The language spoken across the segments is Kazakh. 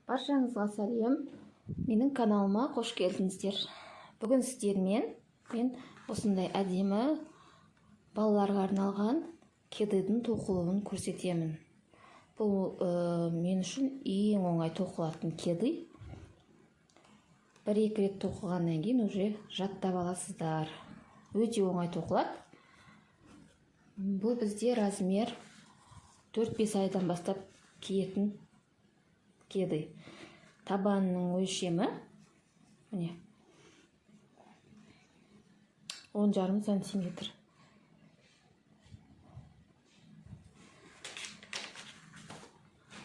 Баршаңызға сәлем. Менің каналыма қош келдіңіздер. Бүгін сіздермен мен осындай әдемі балаларға арналған кедыйдың тоқылуын көрсетемін. Бұл мен үшін ең оңай тоқылатын кедый. Бір-екі рет тоқығаннан кейін уже жаттап аласыздар. Өте оңай тоқылады. Бұл бізде размер 4-5 айдан бастап киетін кедый. Табанының өлшемі міне 10,5 сантиметр.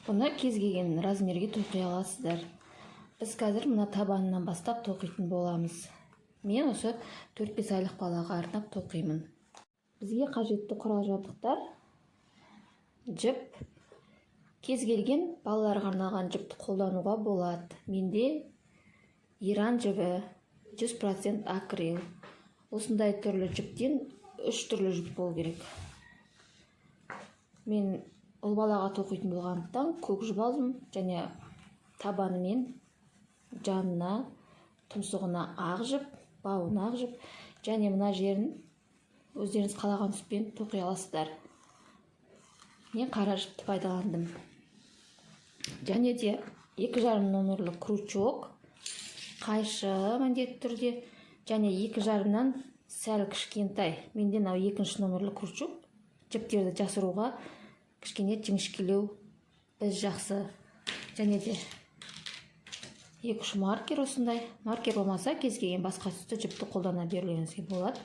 Бұны кез келген размерге тоқи аласыздар. Біз қазір мына табанынан бастап тоқитын боламыз. Мен осы 4-5 айлық балаға арнап тоқимын. Бізге қажетті құрал-жабдықтар: жіп. Кез келген балаларға арналған жіпті қолдануға болады. Менде иран жібі, 100% акрил. Осындай түрлі жіптен 3 түрлі жіп болу керек. Мен ұл балаға тоқитын болғандықтан көк жіп алдым, және табаны мен жанына, тұмсығына ақ жіп, бауына ақ жіп, және мына жерін өздеріңіз қалаған түспен тоқи аласыздар. Мен қара жіпті пайдаландым. Және де 2,5 номерлы крючок, қайшы міндетті түрде, және 2,5-нан сәл кішкентай. Менде мынау 2 номерлы крючок, жіптерді жасыруға кішкене жіңішкелеу біз жақсы. Және де 2-3 маркер осындай. Маркер болмаса кез келген басқа түсті жіпті қолдана берулеріңізге болады.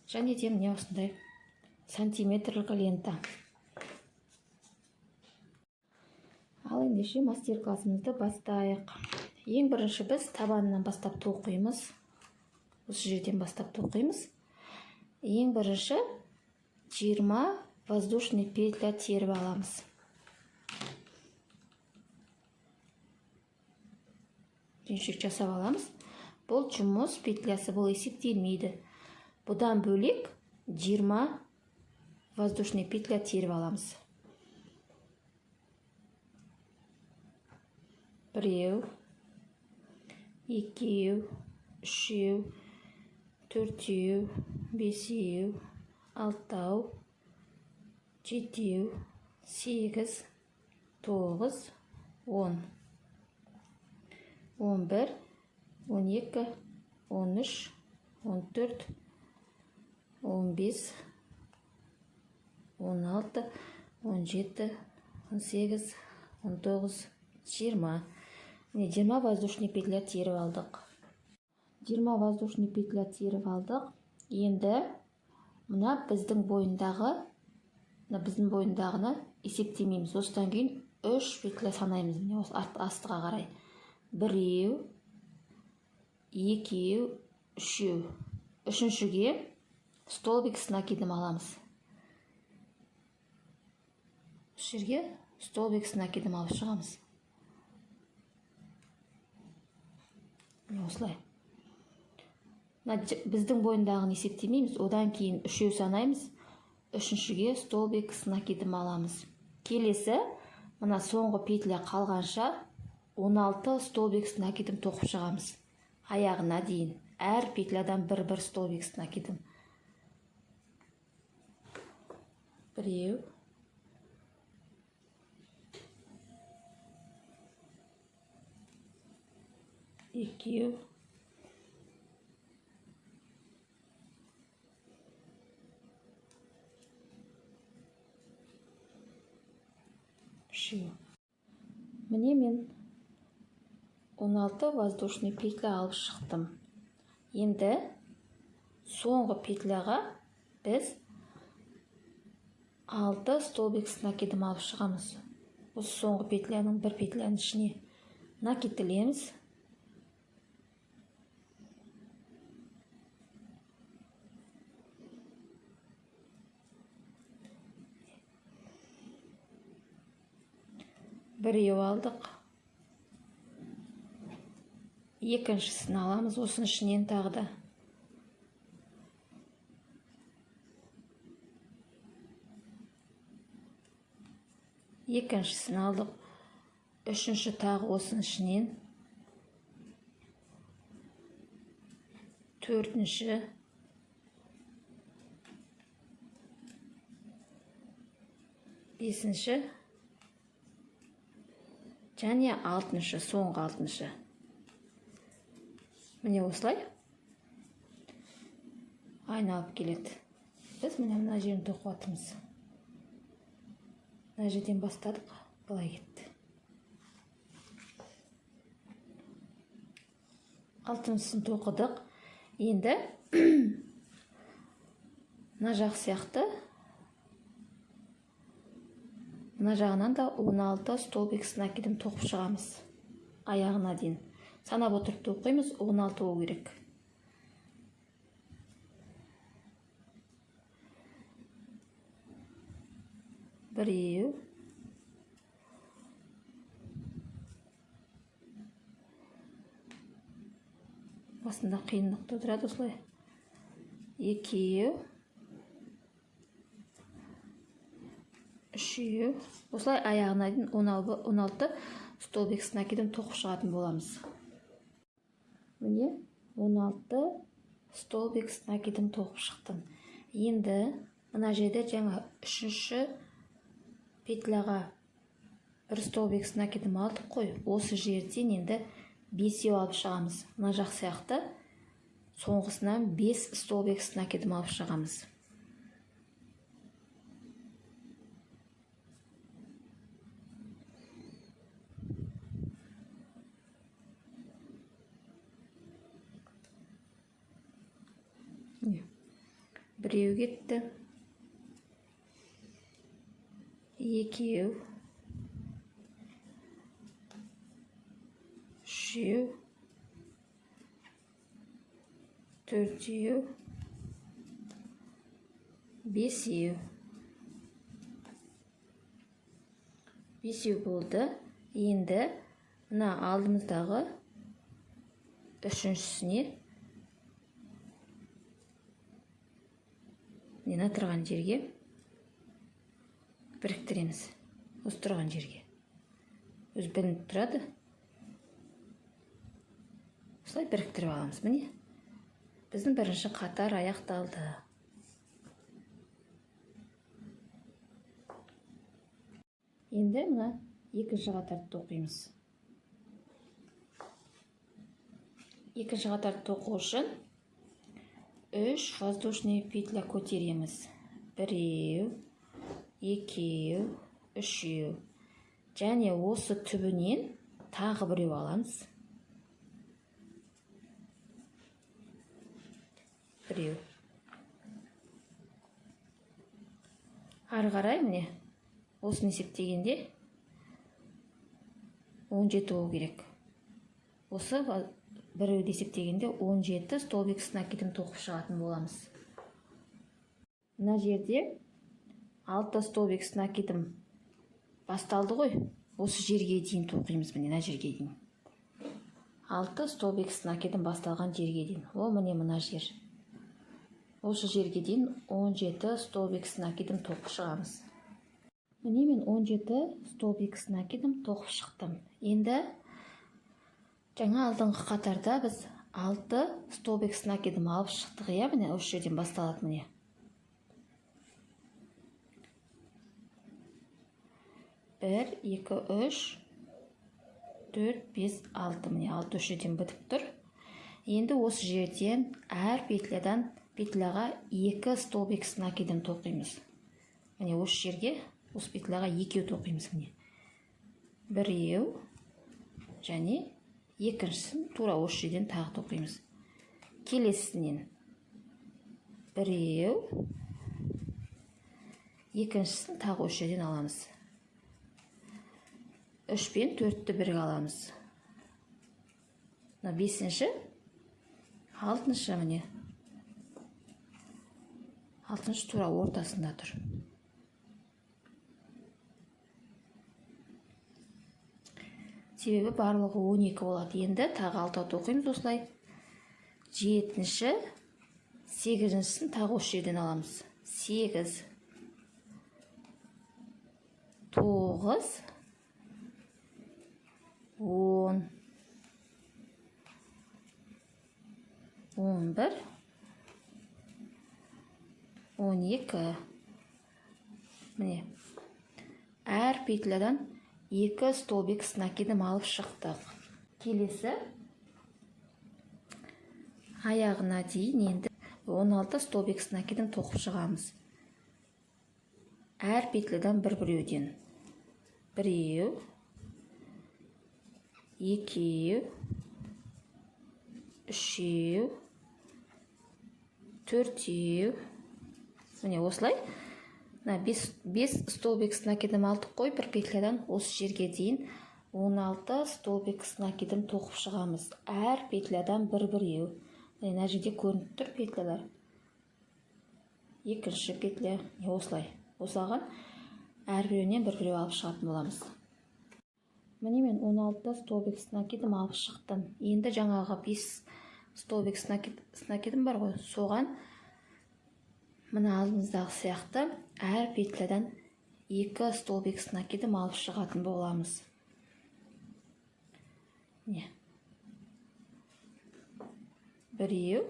Және де міне осындай сантиметрлік лента. Ал ендеше мастер-классымызды бастайық. Ең бірінші біз табанынан бастап тоқимыз. Осы жерден бастап тоқимыз. Ең бірінші 20 воздушный петля теріп аламыз. Түйіншек жасап аламыз. Бұл жұмыс петлясы, бұл есептелмейді. Бұдан бөлек 20 воздушный петля теріп аламыз. 1, 2, 3, 4, 5, 6, 7, 8, 9, 10, 11, 12, 13, 14, 15, 16, 17, 18, 19, 20. 20 воздушный петля теріп алдық. 20 воздушный петля теріп алдық. Енді мына біздің бойындағыны есептемейміз. Осыдан кейін 3 петля санаймыз. Міне осы астыға қарай. 1, 2, 3. Үшіншіге столбик с накидом аламыз. Осы жерге столбик с накидом алып шығамыз. Осылай. Біздің бойындағын есептемейміз. Одан кейін 3 санаймыз. Үшіншіге столбик с накидом аламыз. Келесі, мына соңғы петля қалғанша 16 столбик с накидом тоқып шығамыз. Аяғына дейін. Әр петлядан бір столбик с накидом. 1, 2, 3. Міне мен 16 воздушный петля алып шықтым. Енді соңғы петляға біз 6 столбик с накидом алып шығамыз. Осы соңғы петляның бір петляның ішіне накидтілеміз. Біреу алдық. Екіншісін аламыз, осының ішінен тағы да. Екіншісін алдық. үшінші тағы осының ішінен, төртінші, бесінші және алтыншы, соңғы алтыншы. Міне осылай айналып келеді. Біз мына жерін тоқып жатырмыз. Мына жерден бастадық, былай кетті. Алтыншысын тоқыдық. Енді мына жақ сияқты мына жағынан да 16 столбик накидын тоқып шығамыз. Аяғына дейін. Санап отырып тоқимыз, 16 болу керек. Біреу, басында қиындық тудырады осылай. Екеу, үшеу, осылай аяғына дейін 16 столбик накидын тоқып шығатын боламыз. Міне 16 столбик накидын тоқып шықтым. Енді мына жерде жаңа үшінші петляға бір столбик накидым алдық қой. Осы жерден енді 5 алып шығамыз. Мына жақ сияқты соңғысынан 5 столбик накидым алып шығамыз. Біреу кетті, екеу, үшеу, төртеу, бесеу. Бесеу болды. Енді мына алдымыздағы үшіншісіне мына тұрған жерге біріктіреміз. Осы тұрған жерге. Өз білініп тұрады. Осылай біріктіріп аламыз. Міне. Біздің бірінші қатар аяқталды. Енді мына екінші қатарды тоқимыз. Екінші қатарды тоқу үшін 3 воздушный петля көтереміз. Біреу, екеу, үшеу. Және осы түбінен тағы біреу аламыз. Біреу. Ары қарай міне осыны есептегенде 17 болу керек. Осы біреуді есептегенде 17 столбик накидын тоқып шығатын боламыз. Мына жерде 6 столбик накидым басталды ғой. Осы жерге дейін тоқимыз, мына жерге дейін. 6 столбик накидым басталған жерге дейін. Ол міне мына жер. Осы жерге дейін 17 столбик накидым тоқып шығамыз. Міне мен 17 столбик накидым тоқып шықтым. Енді жаңа алдыңғы қатарда біз 6 столбик накидым алып шықтық, иә, міне осы жерден басталады міне. Бір, екі, үш, 4, 5, 6, міне 6 осы жерден бітіп тұр. Енді осы жерден әр петляға 2 столбик накидым тоқимыз. Міне осы жерге, осы петляға 2 тоқимыз міне. Біреу және екіншісін тура осы жерден тағы тоқимыз. Келесінен біреу, екіншісін тағы осы жерден аламыз. 3 пен 4-ті бірге аламыз. 5-ші, 6-шы міне. 6-шы тура ортасында тұр. Себебі барлығы 12 болады. Енді тағы 6 тоқимыз осылай. 7-ші, 8-шісін тағы осы жерден аламыз. 8, 9, 11, 12. Міне, әр петлядан 2 столбик с накидом алып шықтық. Келесі аяғына дейін енді 16 столбик с накидом тоқып шығамыз. Әр петлядан бір-біреуден. Біреу, екеу, үшеу, төртеу. Міне осылай. 5 столбик с накидом алдық қой бір петлядан, осы жерге дейін 16 столбик с накидом тоқып шығамыз. Әр петлядан бір-біреу. Мына жерде көрініп тұр петлялар. Екінші петля осылай. Осылаған әрбіреуінен бір-біреу алып шығатын боламыз. Міне мен 16 столбик с накидом алып шықтым. Енді жаңағы 5 столбик с накидом бар ғой, соған мына алдымыздағы сияқты әр петлядан 2 столбик с накидом алып шығатын боламыз. Не? Біреу,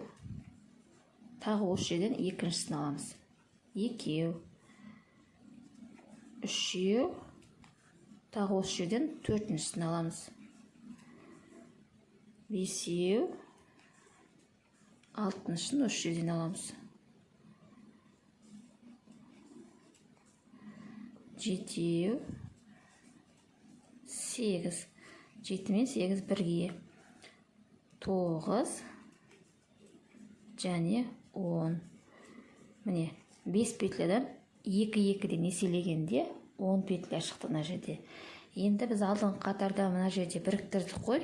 тағы осы жерден екіншісін аламыз. Екеу, үшеу, тағы осы жерден төртіншісін аламыз. Бесеу, алтыншысын осы жерден аламыз. Жетеу, 8. 7 мен 8 бірге. 9 және 10. Міне, 5 петлядан 2-2-ден еселегенде 10 петля шықты мына жерде. Енді біз алдыңғы қатарда мына жерде біріктірдік қой.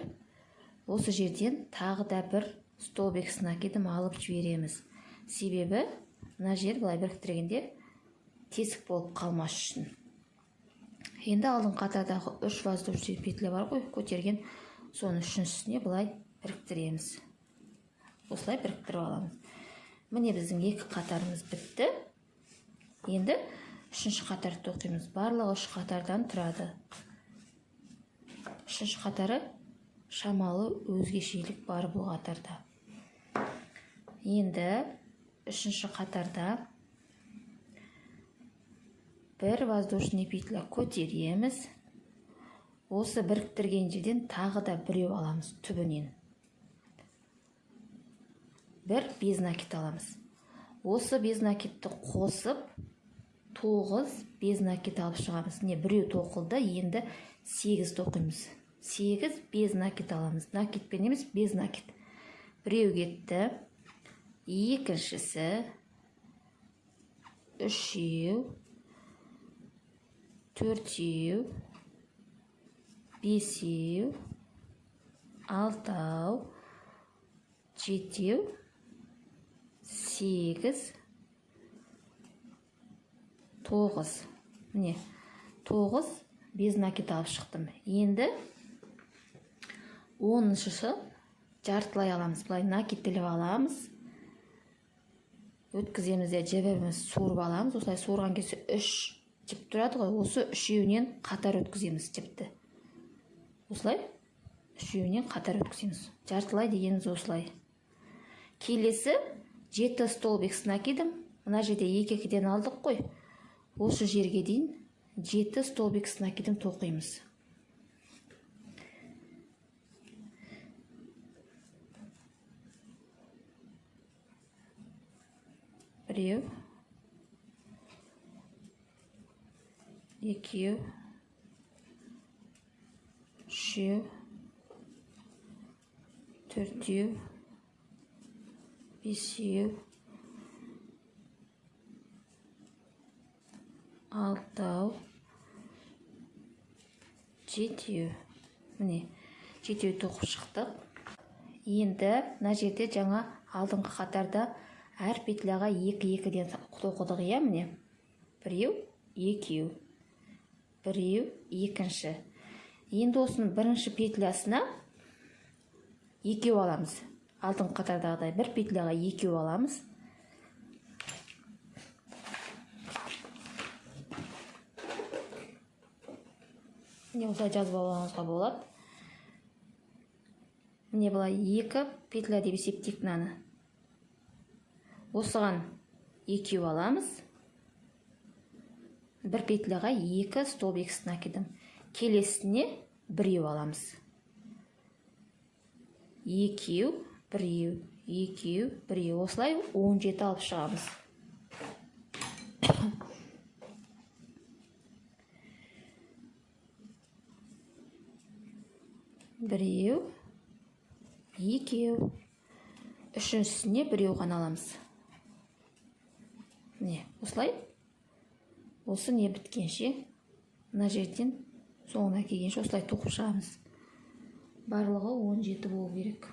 Осы жерден тағы да бір столбик с накидом алып жібереміз. Себебі мына жер былай біріктіргенде тесік болып қалмас үшін. Енді алдың қатардағы 3 воздушный петля бар ғой, көтерген, соны үшіншісіне былай біріктіреміз. Осылай біріктіріп аламыз. Міне біздің 2 қатарымыз бітті. Енді үшінші қатарды тоқимыз. Барлығы 3 қатардан тұрады. Үшінші қатары шамалы өзгешелік бар бұл қатарда. Енді үшінші қатарда бір воздушный петля көтереміз. Осы біріктірген жерден тағы да біреу аламыз түбінен. Бір без накид аламыз. Осы без накидті қосып 9 без накид алып шығамыз. Не, біреу тоқылды, енді 8 тоқимыз. 8 без накид аламыз. Накидпен емес, без накид. Біреу кетті. Екіншісі, үшеу, төртеу, бесеу, алтау, жетеу, 8, 9. Міне, 9 без накид алып шықтым. Енді 10-шысы жартылай аламыз. Бұлай накидтіліп аламыз. Өткіземіз де жібіміз суырып аламыз. Осылай суырған кезде 3 жіп тұрады ғой. Осы үшеуінен қатар өткіземіз жіпті. Осылай үшеуінен қатар өткіземіз. Жартылай дегеніміз осылай. Келесі 7 столбик с накидом. Мына жерде 2-2-ден алдық қой. Осы жерге дейін 7 столбик с накидом тоқимыз. Біреу, екеу, үшеу, төртеу, бесеу, алтау, жетеу. Міне, жетеу тоқып шықтық. Енді мына жерде жаңа алдыңғы қатарда әр петляға 2-2-ден тоқыдық, иә, міне. Біреу, екеу. Біреу, екінші. Енді осының бірінші петлясына екеу аламыз. Алдыңғы қатардағыдай бір петляға екеу аламыз. Міне осылай жазып алуыңызға болады. Міне былай 2 петля деп есептейік мынаны. осыған екеу аламыз. Бір петляға екі столбик накидым. Келесіне біреу аламыз. Екеу, біреу, екеу, біреу. Осылай 17 алып шығамыз. Біреу, екеу. Үшіншісіне біреу ғана аламыз. Не, осылай. Осы не біткенше, мына жерден соңына келгенше осылай тоқып шығамыз. Барлығы 17 болу керек.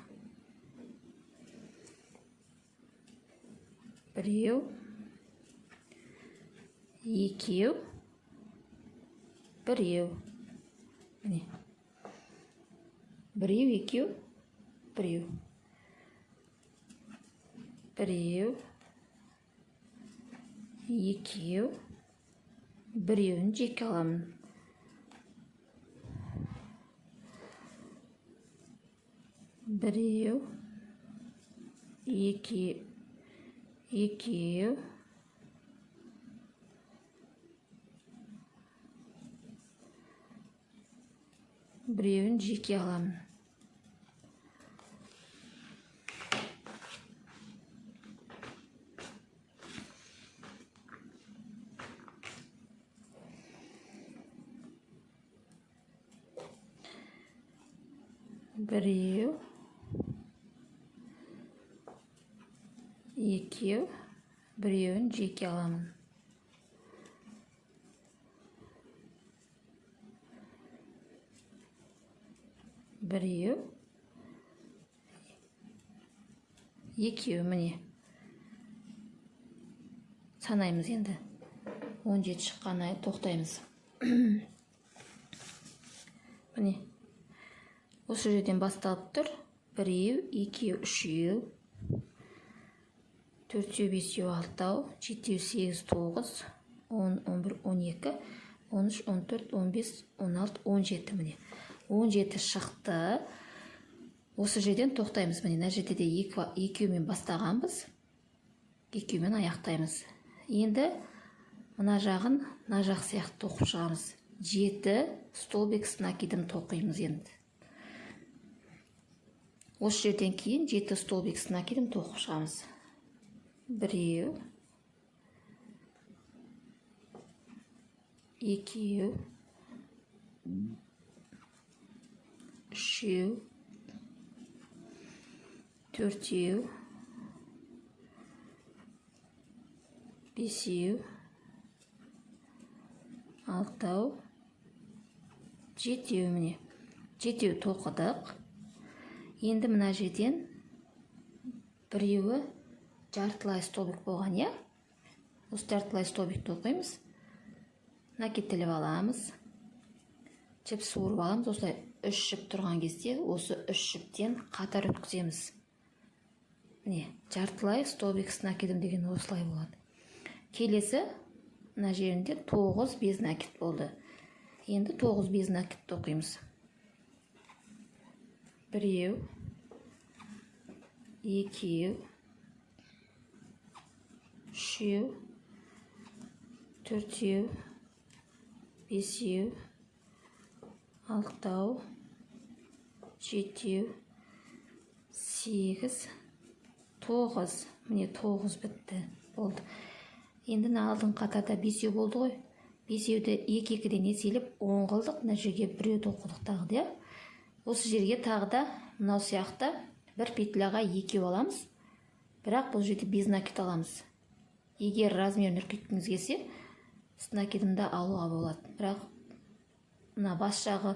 Біреу, екеу, біреу. Міне. Біреу, екеу, біреу. Біреу, екеу, біреуін жеке аламын. Біреу, екеу, біреуін жеке аламын. Біреу, екеу, біреуін жеке аламын. Біреу, екеу, міне. Санаймыз енді. 17 шыққаннан тоқтаймыз. Міне. Осы жерден басталып тұр. Біреу, екеу, үшеу, төртеу, бесеу, алтау, жетеу, 8, 9, 10, 11, 12, 13, 14, 15, 16, 17 міне. 17 шықты. Осы жерден тоқтаймыз. Міне, мына жерде де екеумен бастағанбыз. Екеумен аяқтаймыз. Енді мына жағын, мына жақ сияқты тоқып шығамыз. 7 столбик накидым тоқимыз енді. Осы жерден кейін 7 столбик накидым тоқып шығамыз. Біреу, екеу, үшеу, төртеу, бесеу, алтау, жетеу міне. Жетеу тоқыдық. Енді мына жерден біреуі жартылай столбик болған, я? Осы жартылай столбик тоқимыз. Накиттеліп аламыз. Жіп суырып аламыз. Осылай 3 жіп тұрған кезде, осы 3 жіптен қатар өткіземіз. Міне, жартылай столбик накидым деген осылай болады. Келесі, мына жерінде 9 без накид болды. Енді 9 без накид тоқимыз. Біреу, екеу, үшеу, төртеу, бесеу, алтау, жетеу, 8, 9. Міне 9 бітті. Болды. Енді алдың қатарда 5 болды ғой. 5-ді 2-2-ден еселіп 10 қылдық. Мына жерге біреу тоқыдық тағы да. Осы жерге тағы да мынау сияқты бір петляға 2 аламыз. Бірақ бұл жерде без накид аламыз. Егер размерін үлкейткіңіз келсе, накидімді алуға болады. Бірақ мына бас жағы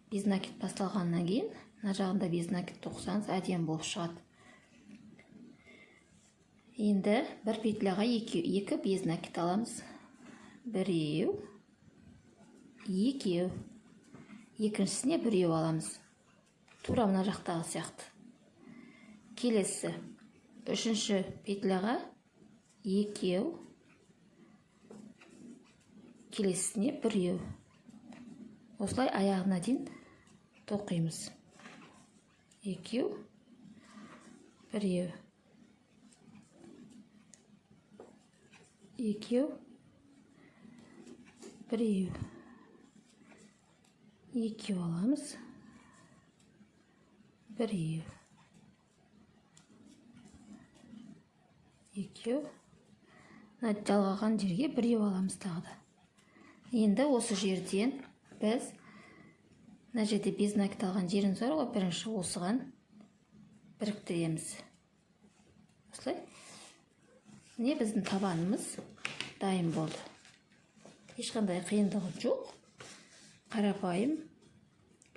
без накид басталғаннан кейін, мына жағында без накид тоқсаңыз әдемі болып шығады. Енді бір петляға 2 без накид аламыз. Біреу, екеу. Екіншісіне біреу аламыз. Тура мына жақтағы сияқты. Келесі, үшінші петляға екеу. Келесісіне біреу. Осылай аяғына дейін тоқимыз. Екеу, біреу. екеу, біреу, екеу аламыз, біреу, екеу, жалғаған жерге біреу аламыз тағы да. Енді осы жерден біз мына жерде без накид алған жеріміз бар ғой, бірінші осыған біріктіреміз. Осылай. Міне біздің табанымыз дайын болды. Ешқандай қиындығы жоқ. Қарапайым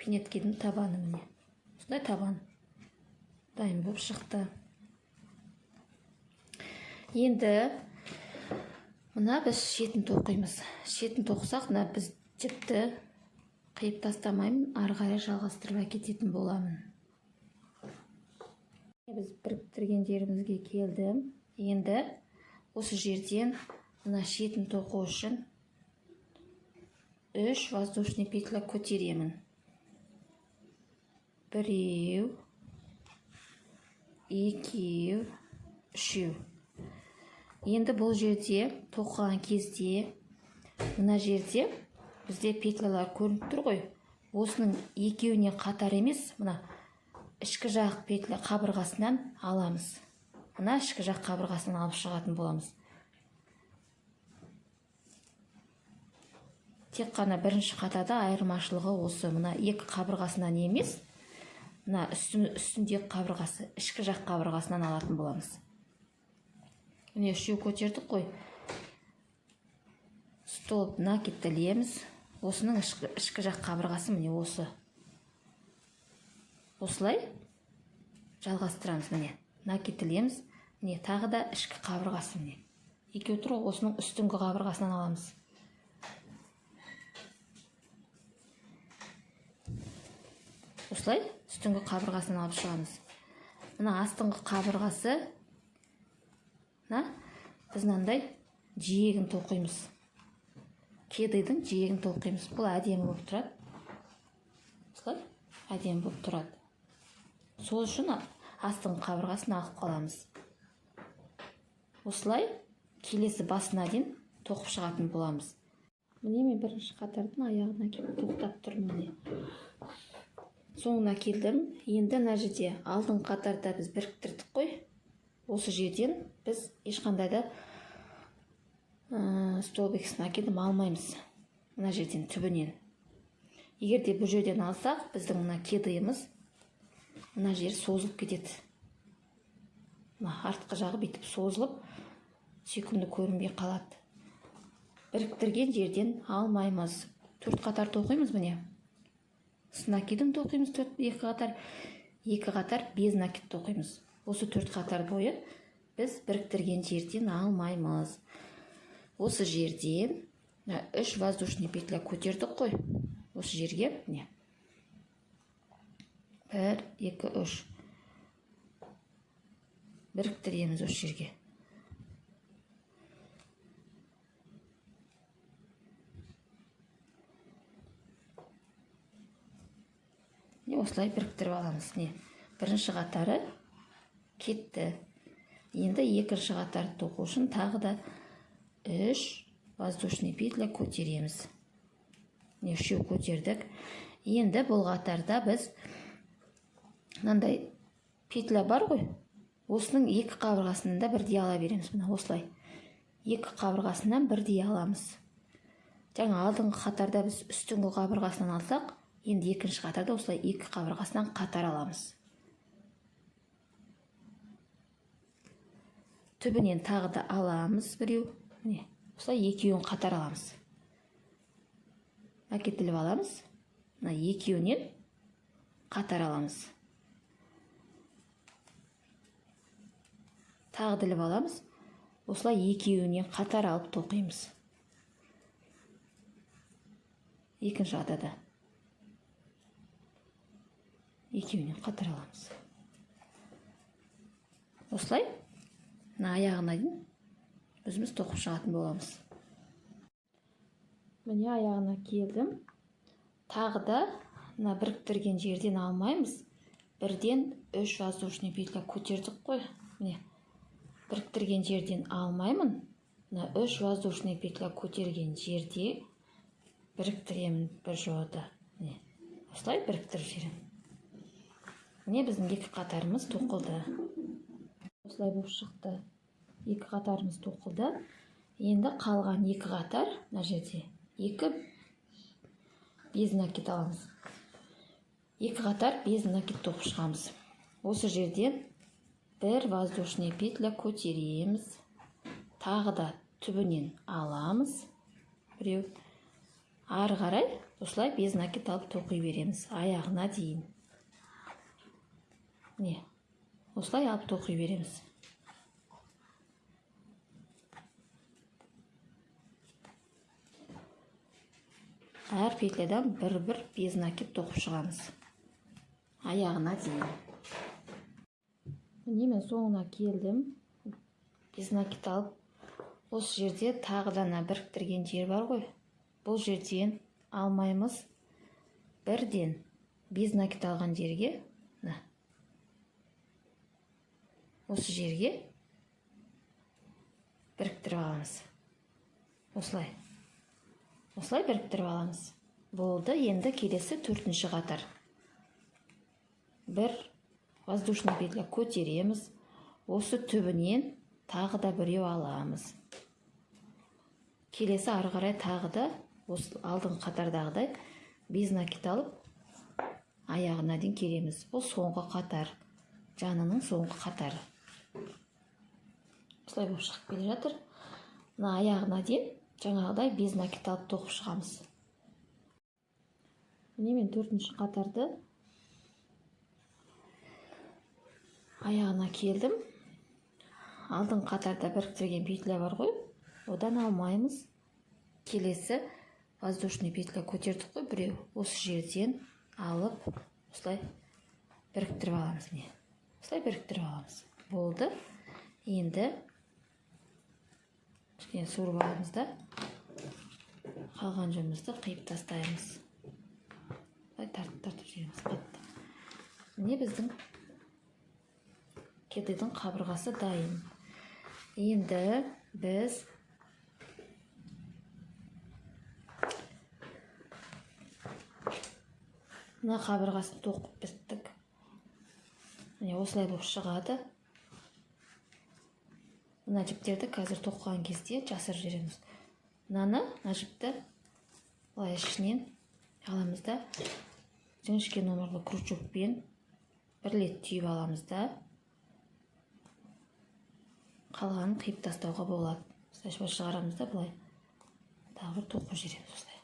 пинеткенің табаны міне. Осылай табан дайын болып шықты. Енді мына біз шетін тоқимыз. Шетін тоқсақ, мына біз жіпті қиып тастамаймын, ары қарай жалғастырып әкететін боламын. Біз біріктірген жерімізге келдім. Енді осы жерден мына шетін тоқу үшін 3 воздушный петля көтеремін. Біреу, екеу, үшеу. Енді бұл жерде тоқыған кезде мына жерде бізде петлялар көрініп тұр ғой. Осының екеуіне қатар емес, мына ішкі жақ петля қабырғасынан аламыз. Мына ішкі жақ қабырғасынан алып шығатын боламыз. Тек қана бірінші қатарда айырмашылығы осы. Мына екі қабырғасынан емес, мына үстіндегі қабырғасы, ішкі жақ қабырғасынан алатын боламыз. Міне үшеу көтердік қой. Столб накидті ілеміз. Осының ішкі жақ қабырғасы міне осы. Осылай жалғастырамыз міне. Накидті ілеміз. Міне тағы да ішкі қабырғасы міне. Екеу тұр, осының үстіңгі қабырғасынан аламыз. Осылай үстіңгі қабырғасынан алып шығамыз. Мына астыңғы қабырғасы біз мынандай жиегін тоқимыз. Кедайдың жиегін тоқимыз. Бұл әдемі болып тұрады. Осылай әдемі болып тұрады. Сол үшін астыңғы қабырғасын алып қаламыз. Осылай келесі басына дейін тоқып шығатын боламыз. Міне мен бірінші қатардың аяғына келіп тоқтап тұрмын. Соңына келдім. Енді мына жерде алдыңғы қатарда біз біріктірдік қой. Осы жерден біз ешқандай да столбиксін әкеліп алмаймыз. Мына жерден түбінен. Егер де бұл жерден алсақ, біздің мына кедайымыз мына жер созылып кетеді. Мына артқы жағы бетіп созылып, сүйкімді көрінбей қалады. Біріктірген жерден алмаймыз. 4 қатар тоқимыз міне. С накидын тоқимыз 2 қатар, 2 қатар без накид тоқимыз. Осы 4 қатар бойы біз біріктірген жерден алмаймыз. Осы жерден 3 воздушный петля көтердік қой. Осы жерге не? 1, 2, 3. Біріктіреміз осы жерге. Осылай біріктіріп аламыз. Бірінші қатары кетті. Енді екінші қатарды тоқу үшін тағы да 3 воздушный петля көтереміз. Үшеу көтердік. Енді бұл қатарда біз мынандай петля бар ғой. Осының екі қабырғасынан да бірдей ала береміз. Мына осылай. Екі қабырғасынан бірдей аламыз. Жаңа алдыңғы қатарда біз үстіңгі қабырғасынан алсақ, енді екінші қатарда осылай екі қабырғасынан қатар аламыз. Түбінен тағы да аламыз біреу. Осылай екеуін қатар аламыз. Әкетіліп аламыз. Мына екеуінен қатар аламыз. Тағдылып аламыз. Осылай екеуінен қатар алып тоқимыз. Екінші қатарда екеуінен қатар аламыз. Осылай аяғына дейін өзіміз тоқып шығатын боламыз. Міне аяғына келдім. Тағы да біріктірген жерден алмаймыз. Бірден 3 воздушный петля көтердік қой. Міне біріктірген жерден алмаймын. мына 3 воздушный петля көтерген жерде біріктіремін бір жоғда. Міне, осылай біріктіріп жіберемін. Міне біздің екі қатарымыз тоқылды. Осылай болып шықты. Екі қатарымыз тоқылды. Енді қалған екі қатар, мына жерде екі без накид аламыз. Екі қатар без накид тоқып шығамыз. Осы жерден бір воздушный петля көтереміз. Тағы да түбінен аламыз. Біреу. Ары қарай осылай без накид алып тоқи береміз. Аяғына дейін. Не? Осылай алып тоқи береміз. Әр петлядан бір-бір без накид тоқып шығамыз. Аяғына дейін. Міне мен соңына келдім. Без накид алып, осы жерде тағыдана біріктірген жер бар ғой. Бұл жерден алмаймыз. Бірден без накид алған жерге, осы жерге біріктіріп аламыз. Осылай. Осылай біріктіріп аламыз. Болды, енді келесі төртінші қатар. Бір воздушный петля көтереміз. Осы түбінен тағы да біреу аламыз. Келесі ары қарай тағы да осы алдың қатардағыдай без накид алып аяғына дейін келеміз. Бұл соңғы қатар. Жанының соңғы қатары. Осылай болып шығып келе жатыр. Мына аяғына дейін жаңағыдай без накид алып тоқып шығамыз. Міне мен төртінші қатарды аяғына келдім. Алдың қатарда біріктірген петля бар ғой, одан алмаймыз. Келесі воздушный петля көтердік қой біреу. Осы жерден алып, осылай біріктіріп аламыз. Осылай біріктіріп аламыз. Болды. Енді кішкене суырып аламыз да қалған жұмысты қиып тастаймыз. Тартып жібереміз қатты. Міне біздің кетудің қабырғасы дайын. Енді біз мына қабырғасын тоқып біттік. Міне осылай болып шығады. Мына жіптерді қазір тоққан кезде жасырып жібереміз. Мына жіпті былай ішінен аламыз да жіңішке номерлы крючокпен бірлет түйіп аламыз да қалғанын қиып тастауға болады. Осылай шығарамыз да былай тағы бір тоқып жібереміз осылай.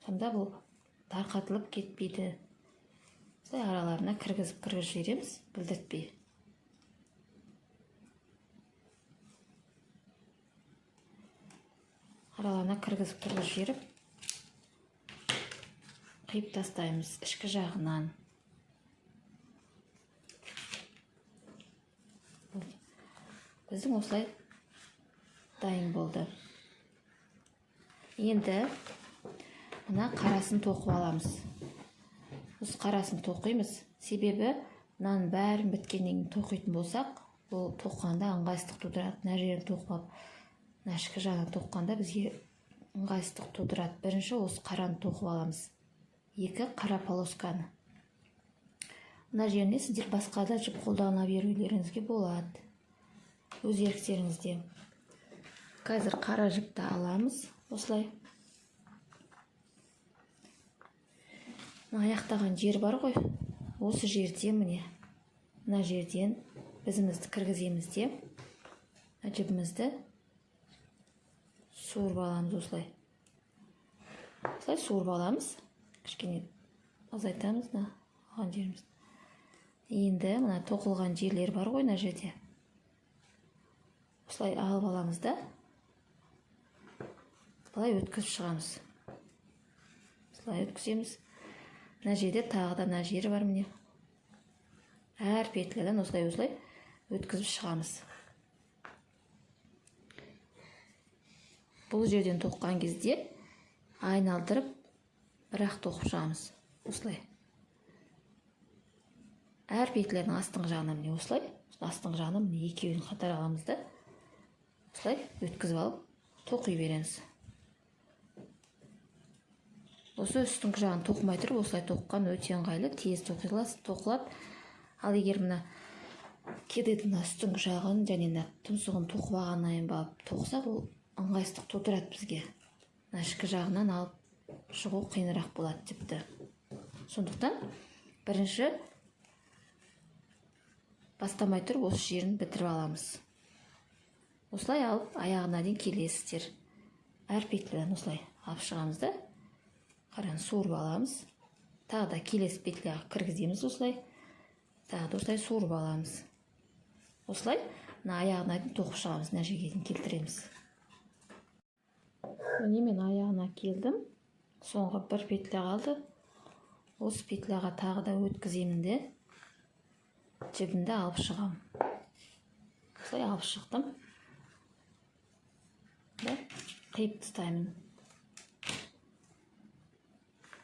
Сонда бұл тарқатылып кетпейді. Осылай араларына кіргізіп жібереміз, білдіртпей. Араларына кіргізіп жіберіп қиып тастаймыз ішкі жағынан. Біздің осылай дайын болды. Енді мына қарасын тоқып аламыз. Осы қарасын тоқимыз. Себебі мынаның бәрін біткеннен тоқитын болсақ, бұл тоққанда ыңғайсыздық тудырады. Мына жерін тоқып алып, мына ішкі жағынан тоққанда бізге ыңғайсыздық тудырады. Бірінші осы қараны тоқып аламыз. Екі қара полосканы. Мына жеріне сіздер басқа да жіп қолдана берулеріңізге болады. Өз еріктеріңізде. Қазір қара жіпті аламыз. Осылай. Аяқтаған жер бар ғой. Осы жерде міне. Мына жерден бізімізді кіргіземіз де. Жібімізді суырып аламыз осылай. Осылай суырып аламыз. Кішкене азайтамыз алған жеріміз. Енді мына тоқылған жерлер бар ғой мына жерде. Осылай алып аламыз да былай өткізіп шығамыз. Осылай өткіземіз. Мына жерде тағы да мына жері бар міне. Әр петлядан осылай өткізіп шығамыз. Бұл жерден тоққан кезде айналдырып бірақ тоқып шығамыз. Осылай. Әр петляның астыңғы жағына міне осылай. Астыңғы жағына міне екеуін қатар аламыз да осылай өткізіп алып тоқи береміз. Осы үстіңгі жағын тоқымай тұрып, осылай тоққан өте ыңғайлы, тез тоқылады. Ал егер мына кедейдің үстіңгі жағын және тұмсығын тоқып алғаннан барып тоқсақ, ол ыңғайсыздық тудырады бізге. Ішкі жағынан алып шығу қиынырақ болады тіпті. Сондықтан бірінші бастамай тұрып осы жерін бітіріп аламыз. Осылай алып аяғына дейін келесіздер. Әр петлядан осылай алып шығамыз да, қараңыз, суырып аламыз. Тағы да келесі петляға кіргіземіз осылай. Тағы да осылай суырып аламыз. Осылай мына аяғына дейін тоқып шығамыз, мына жерге дейін келтіреміз. Міне мен аяғына келдім. Соңғы бір петля қалды. Осы петляға тағы да өткіземін де жібімді алып шығам. Осылай алып шықтым. Қиып тастаймын.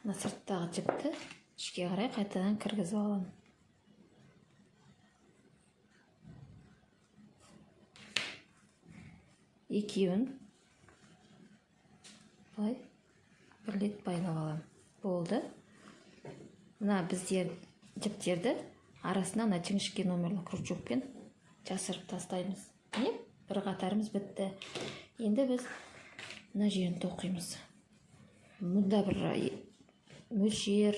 Мына сырттағы жіпті ішке қарай қайтадан кіргізіп аламын. Екеуін былай бірлет байлап аламын. Болды. Мына біздер жіптерді арасына мына жіңішке номерлі крючокпен жасырып тастаймыз. Міне, бір қатарымыз бітті. Енді біз мына жерін тоқимыз. Мұнда бір мөлшер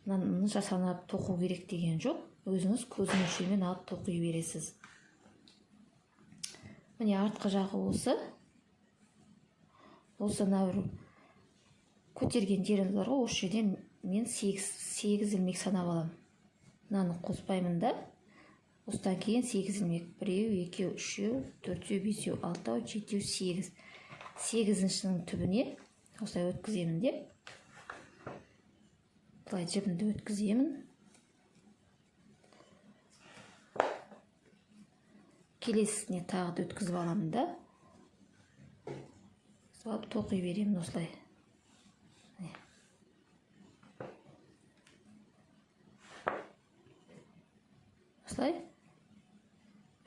жасанып тоқу керек деген жоқ. Өзіңіз көз мөлшермен алып тоқи бересіз. Міне артқы жағы осы. Осы бір көтерген жеріміз бар ғой, осы жерден мен 8 ілмек санап алам. Мынаны қоспаймын да. Осыдан кейін 8 ілмек. 1, 2, 3, 4, 5, 6, 7, 8. 8-шінің түбіне осылай өткіземін де. Бұлай жібімді өткіземін. Келесісіне тағы да өткізіп аламын да. Салып тоқи беремін осылай. Осылай.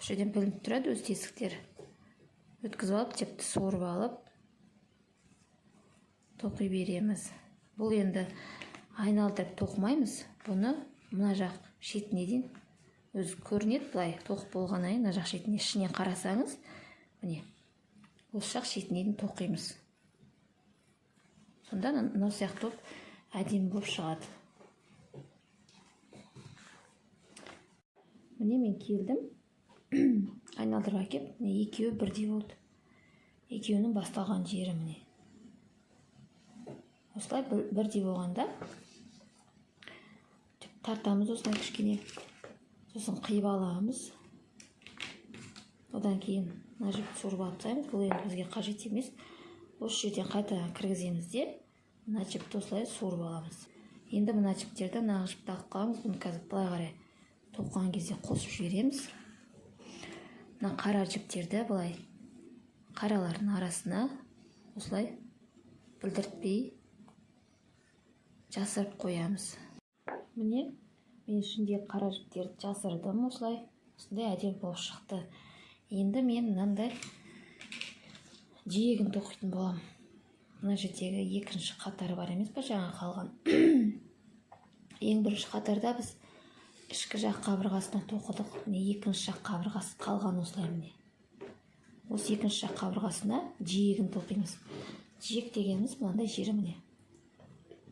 Үш жерден білініп тұрады өз тесіктер. Өткізіп алып, жіпті суырып алып, тоқи береміз. Бұл енді айналдырып тоқымаймыз. Бұны мына жақ шетіне дейін өзі көрінеді. Бұлай тоқып болғаннан кейін мына жақ шетіне ішіне қарасаңыз, міне, осы жақ шетіне дейін тоқимыз. Сонда мынау сияқты әдемі болып шығады. Міне мен келдім. Айналдырып әкеп, екеуі бірдей болды. Екеуінің басталған жері міне. Осылай бірдей болғанда тартамыз осылай кішкене. Сосын қиып аламыз. Одан кейін мына жіпті суырып алып тастаймыз. Бұл енді бізге қажет емес. Осы жерден қайтадан кіргіземіз де, мына жіпті осылай суырып аламыз. Енді мына жіптерді мына жіпті алып қаламыз. Бұны қазір былай қарай тоққан кезде қосып жібереміз. Мына қара жіптерді былай қаралардың арасына осылай білдіртпей жасырып қоямыз. Міне мен ішінде қара жіптерді жасырдым осылай. Осындай әдемі болып шықты. Енді мен мынандай жиегін тоқитын боламын. Мына жердегі екінші қатары бар емес па, жаңа қалған. Ең бірінші қатарда біз ішкі жақ қабырғасына тоқыдық. Міне екінші жақ қабырғасы қалған осылай міне. Осы екінші жақ қабырғасына жиегін тоқимыз. Жиек дегеніміз мынандай жері міне.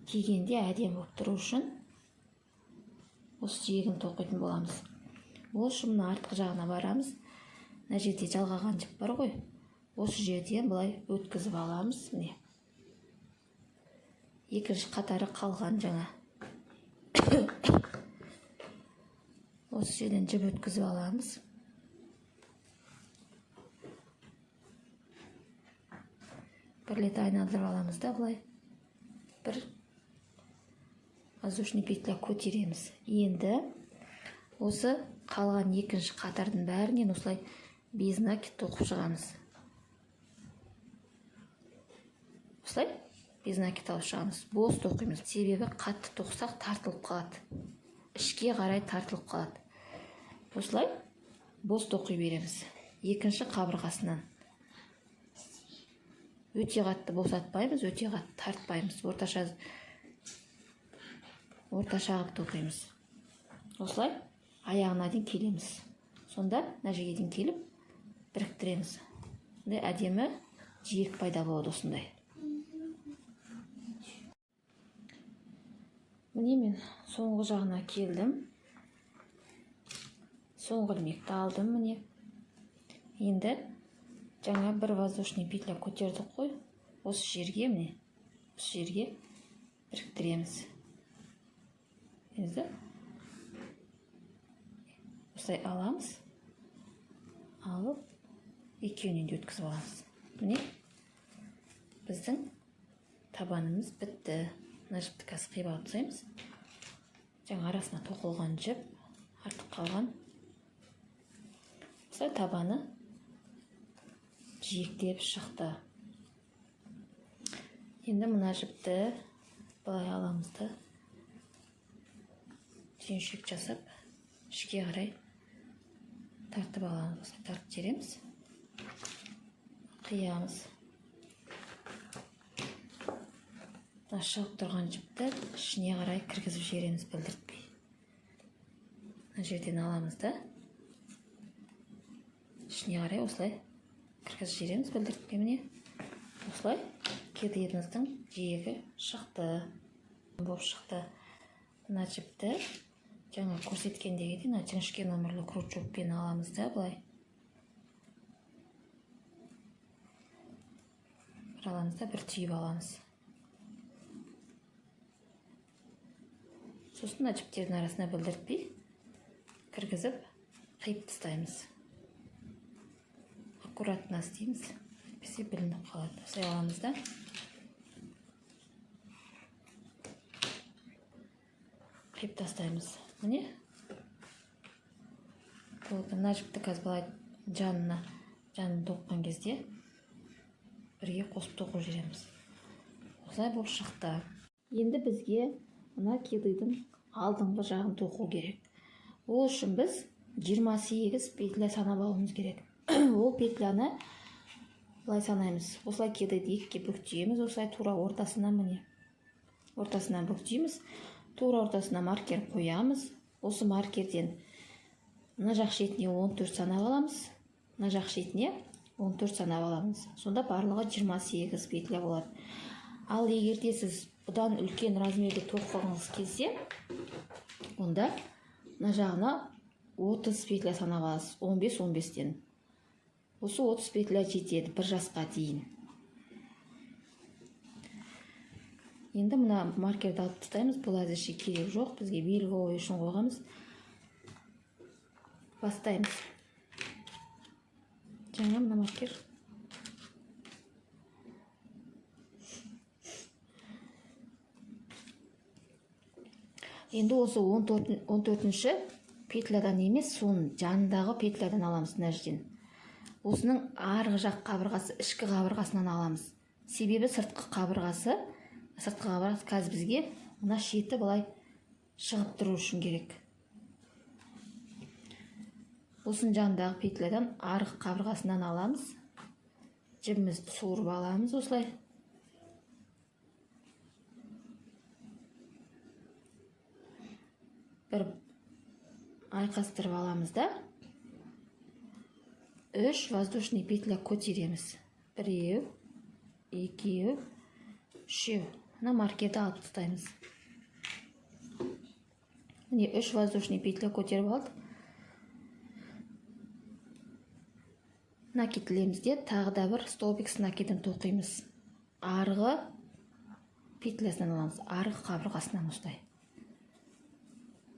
Кигенде әдемі болып тұру үшін осы жиегін тоқитын боламыз. Ол үшін мына артқы жағына барамыз. Мына жерде жалғаған жіп бар ғой. Осы жерден былай өткізіп аламыз міне. Екінші қатары қалған жаңа. Осы жерден жіп өткізіп аламыз. Бір рет айналдырып аламыз да былай. Бір воздушный петля көтереміз. Енді осы қалған екінші қатардың бәрінен осылай без накид тоқып шығамыз. Осылай без накид алып шығамыз. Бос тоқимыз. Себебі қатты тоқсақ тартылып қалады. Ішке қарай тартылып қалады. Осылай бос тоқи береміз. Екінші қабырғасынан. өте қатты босатпаймыз, өте қатты тартпаймыз, орташа қылып тоқимыз. Осылай аяғына дейін келеміз. Сонда мына жерге дейін келіп біріктіреміз. Әдемі жиек пайда болады осындай. Міне мен соңғы жағына келдім. Соңғы ілмекті алдым міне. Енді жаңа бір воздушный петля көтердік қой. Осы жерге міне, осы жерге біріктіреміз. Енді осылай аламыз. Алып, екеуінен де өткізіп аламыз. Міне, біздің табанымыз бітті. Мына жіпті қазір қиып алып тастаймыз. Жаңа арасына тоқылған жіп, артық қалған. Осылай табаны жиектеп шықты. Енді мына жіпті былай аламыз да түйіншек жасап, ішке қарай тартып аламыз. Осылай тартып жібереміз. Қиямыз. Шығып тұрған жіпті ішіне қарай кіргізіп жібереміз, білдіртпей. Мына жерден аламыз да ішіне қарай осылай кіргізіп жібереміз, білдіртпей. Міне осылай кедеріміздің жиегі шықты. Болып шықты. Мына жіпті жаңа көрсеткендегі мына жіңішке номерлі крючокпен аламыз да былай. Бір аламыз да бір түйіп аламыз. Сосын мына жіптердің арасына білдіртпей кіргізіп қиып тастаймыз. Аккуратно істейміз, әйтпесе білініп қалады. Осылай аламыз да қиып тастаймыз. Міне мына жіпті қазір былай жанын тоққан кезде бірге қосып тоқып жібереміз. Осылай болып шықты. Енді бізге мына кедейдің алдыңғы жағын тоқу керек. Ол үшін біз 28 петля санап алуымыз керек. Ол петляны былай санаймыз. Осылай кедейді екіге бүктейміз. Осылай тура ортасына міне. Ортасынан бүктейміз. Тура ортасына маркер қоямыз. Осы маркерден мына жақ шетіне 14 санап аламыз. Мына жақ шетіне 14 санап аламыз. Сонда барлығы 28 петля болады. Ал егерде сіз бұдан үлкен размерде тоқығыңыз келсе, онда мына жағына 30 петля санап аласыз. 15-15-тен. Осы 30 петля жетеді бір жасқа дейін. Енді мына маркерді алып тастаймыз. Бұл әзірше керек жоқ. Бізге белгі қою үшін қойғанбыз. Бастаймыз. Жаңа мына маркер. Енді осы 14-ші петлядан емес, соның жанындағы петлядан аламыз мына жерден. Осының арғы жақ қабырғасы, ішкі қабырғасынан аламыз. Себебі сыртқы қабырғасы қазір бізге мына шеті былай шығып тұру үшін керек. Осының жанындағы петлядан арғы қабырғасынан аламыз. Жібімізді суырып аламыз осылай. Бір айқастырып аламыз да 3 воздушный петля көтереміз. 1, 2, 3. Мына маркерді алып тастаймыз. Міне 3 воздушный петля көтеріп алдық. Накитлеміз де тағы да бір столбик с накидін тоқимыз. Арғы петлясынан аламыз, арғы қабырғасынан осылай.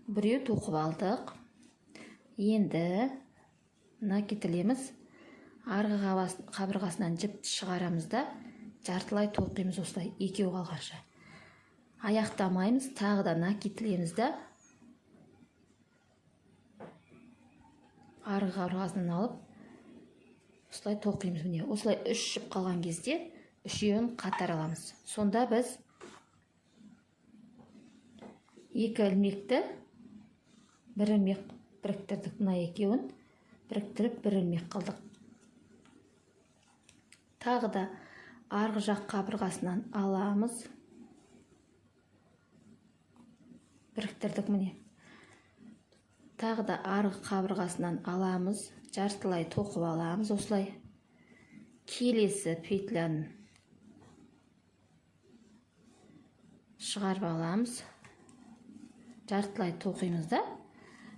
Біреу тоқып алдық. Енді накитлеміз, арғы қабырғасынан жіпті шығарамыз да жартылай тоқимыз осылай, екеу қалғанша. Аяқтамаймыз, тағы да накитлеміз да арғы қабырғасынан алып осылай тоқимыз. Міне осылай 3 жіп қалған кезде үшеуін қатар аламыз. Сонда біз екі ілмекті бір ілмек біріктірдік. Мына екеуін біріктіріп бір ілмек қылдық. Тағы да арғы жақ қабырғасынан аламыз, біріктірдік міне. Тағы да арғы қабырғасынан аламыз, жартылай тоқып аламыз. Осылай келесі петляны шығарып аламыз, жартылай тоқимыз да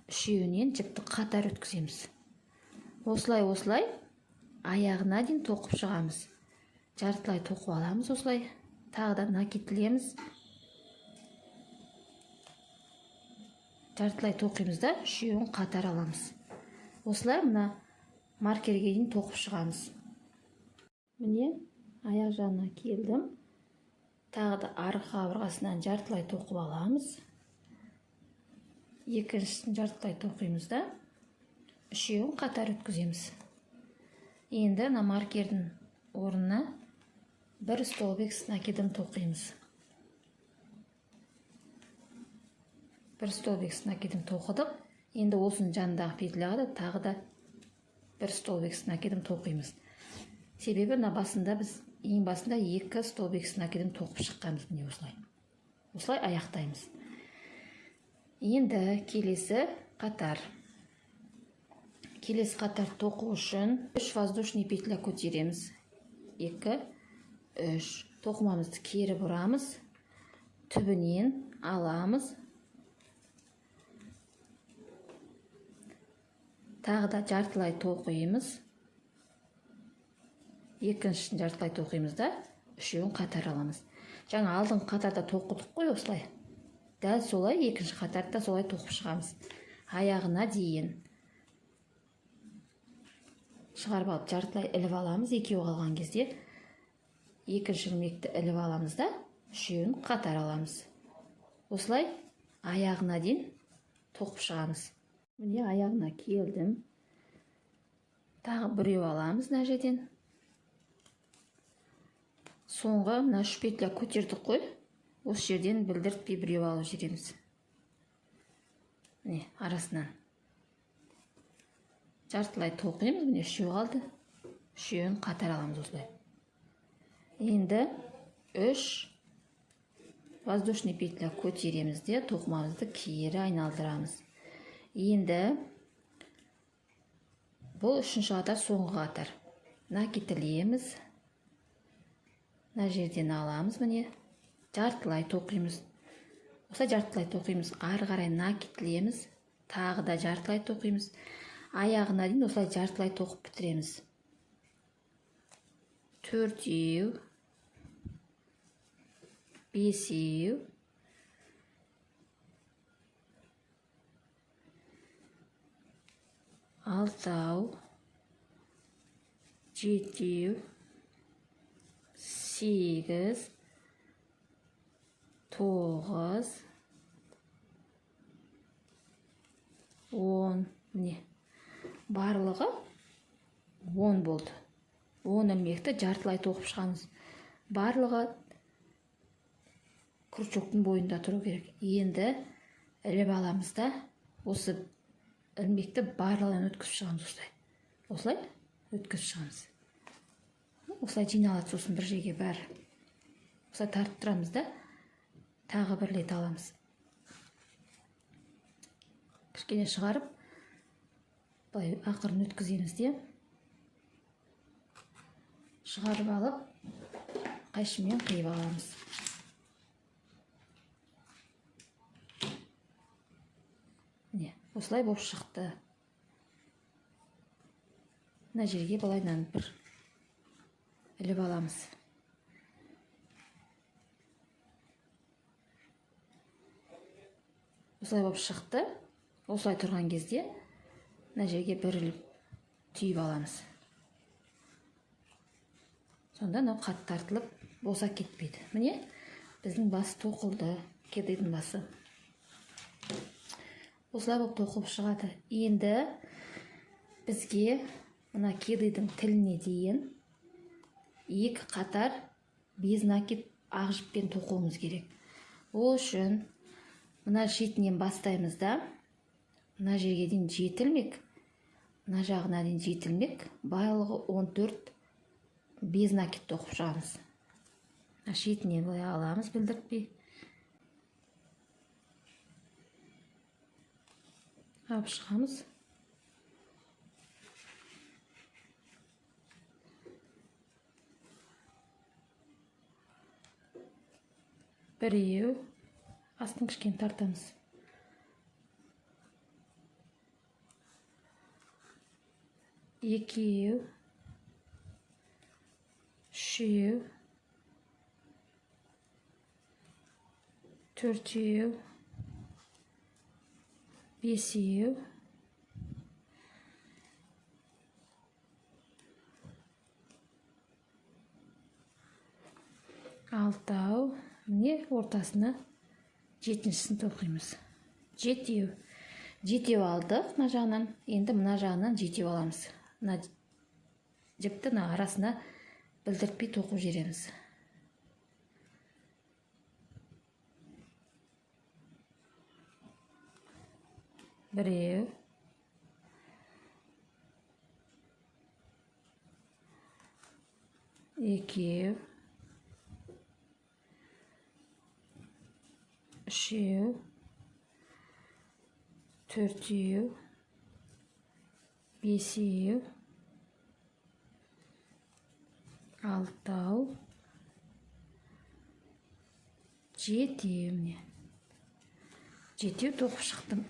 үшеуінен жіпті қатар өткіземіз. Осылай аяғына дейін тоқып шығамыз. Жартылай тоқып аламыз. Осылай тағы да накитлеміз, жартылай тоқимыз да үшеуін қатар аламыз. Осылай мына маркерге дейін тоқып шығамыз. Міне аяқ жағына келдім. Тағы да арғы қабырғасынан жартылай тоқып аламыз. Екіншісін жартылай тоқимыз да үшеуін қатар өткіземіз. Енді мына маркердің орнына бір столбик с накидом тоқимыз. Бір столбик с накидом тоқыдық. Енді осының жанындағы петляға да тағы да бір столбик с накидом тоқимыз. Себебі мына басында біз ең басында 2 столбик с накидом тоқып шыққанбыз. Міне осылай. Осылай аяқтаймыз. Енді келесі қатар. Келесі қатар тоқу үшін 3 воздушный петля көтереміз. 2, 3. Тоқымамызды кері бұрамыз. Түбінен аламыз. Тағы да жартылай тоқимыз. Екіншісін жартылай тоқимыз да үшеуін қатар аламыз. Жаңа алдыңғы қатарда тоқыдық қой осылай. Дәл солай екінші қатарда солай тоқып шығамыз. Аяғына дейін шығарып алып жартылай іліп аламыз. Екеуі қалған кезде екінші ілмекті іліп аламыз да үшеуін қатар аламыз. Осылай аяғына дейін тоқып шығамыз. Міне аяғына келдім. Тағы біреу аламыз мына жерден. Соңғы мына 3 петля көтердік қой. Осы жерден білдіртпей біреу алып жібереміз. Міне арасынан жартылай тоқимыз. Міне үшеу қалды. Үшеуін қатар аламыз осылай. Енді 3 воздушный петля көтереміз де тоқымамызды кері айналдырамыз. Енді бұл үшінші қатар соңғы қатар. Накитлейміз. Мына жерден аламыз міне. Жартылай тоқимыз. Осылай жартылай тоқимыз. Ары қарай накитлейміз. Тағы да жартылай тоқимыз. Аяғына дейін осылай жартылай тоқып бітіреміз. 4-еу, 5-еу, 6-ау, 7-еу, 8, 9, 10. Міне барлығы 10 болды. 10 ілмекті жартылай тоқып шығамыз. Барлығы крючоктың бойында тұру керек. Енді іліп аламыз да осы ілмекті барлығын өткізіп шығамыз. Осылай өткізіп шығамыз. Осылай жиналады сосын бір жерге бәрі. Осылай тартып тұрамыз да тағы бір рет аламыз. Кішкене шығарып былай ақырын өткіземіз де шығарып алып қайшымен қиып аламыз. Міне осылай болып шықты. Мына жерге былайдан бір іліп аламыз. Осылай болып шықты. Осылай тұрған кезде мына жерге бір іліп түйіп аламыз. Сонда мынау қатты тартылып босап кетпейді. Міне біздің басы тоқылды, кедейдің басы. Осылай болып тоқып шығады. Енді бізге мына кедейдің тіліне дейін 2 қатар без накид ақ жіппен тоқуымыз керек. Ол үшін мына шетінен бастаймыз да, мына жерге дейін 7 ілмек, мына жағына дейін 7 ілмек, байлығы 14 без накидті тоқып шығамыз. Шетінен былай аламыз білдіртпей. Алып шығамыз. Біреу астын кішкене тартамыз. Екеу, үшеу, төртеу, бесеу, алтау, міне ортасына жетіншісін тоқимыз. Жетеу алдық мына жағынан, енді мына жағынан жетеу аламыз. Мына жіпті арасына білдіртпей тоқып жібереміз. Біреу, екеу, үшеу, төртеу, бесеу, алтау, жетеу. Жетеу тоқып шықтым.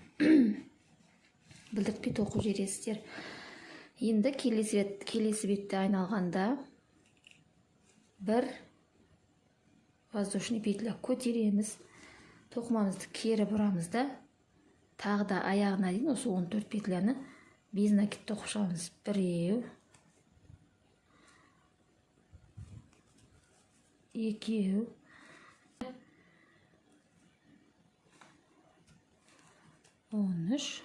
Білдіртпей тоқып жібересіздер. Енді келесі бетті айналғанда бір воздушный петля көтереміз. Тоқымамызды кері бұрамыз да, тағы да аяғына дейін осы 14 петляны без накид тоқып шығамыз. Біреу, екеу, он үш,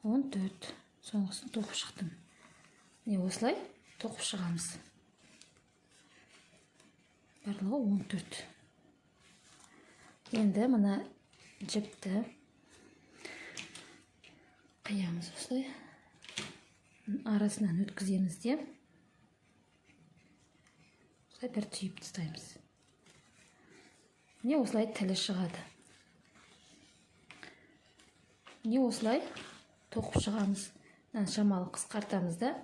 14. Соңғысын тоқып шықтым. Осылай тоқып шығамыз. Барлығы 14. Енді мына жіпті қиямыз осылай. Арасынан өткіземіз де. Осылай бір түйіп тастаймыз. Осылай тілі шығады. Осылай тоқып шығамыз. Шамалы қысқартамыз да.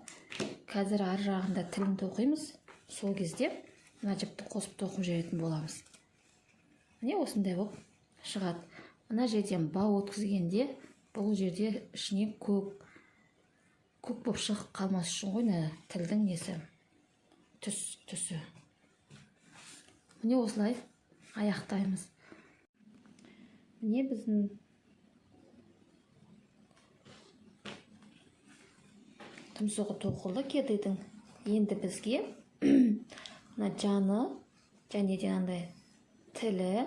Қазір ар жағында тілін тоқимыз. Сол кезде мына жіпті қосып тоқып жіберетін боламыз. Осындай болып шығады. Мына жерден бау өткізгенде бұл жерде ішіне көк болып шығып қалмас үшін ғой тілдің несі түсі. Осылай аяқтаймыз. Біздің тұмсығы тоқылды кедейдің. Енді бізге жаны және де андай тілі,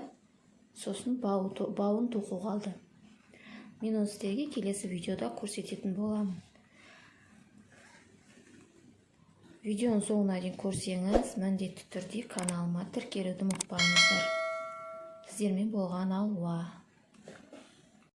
сосын бауын тоқу қалды. Мен оны сіздерге келесі видеода көрсететін боламын. Видеоның соңына дейін көрсеңіз, міндетті түрде каналыма тіркелуді ұмытпаңыздар. Сіздермен болған Алуа.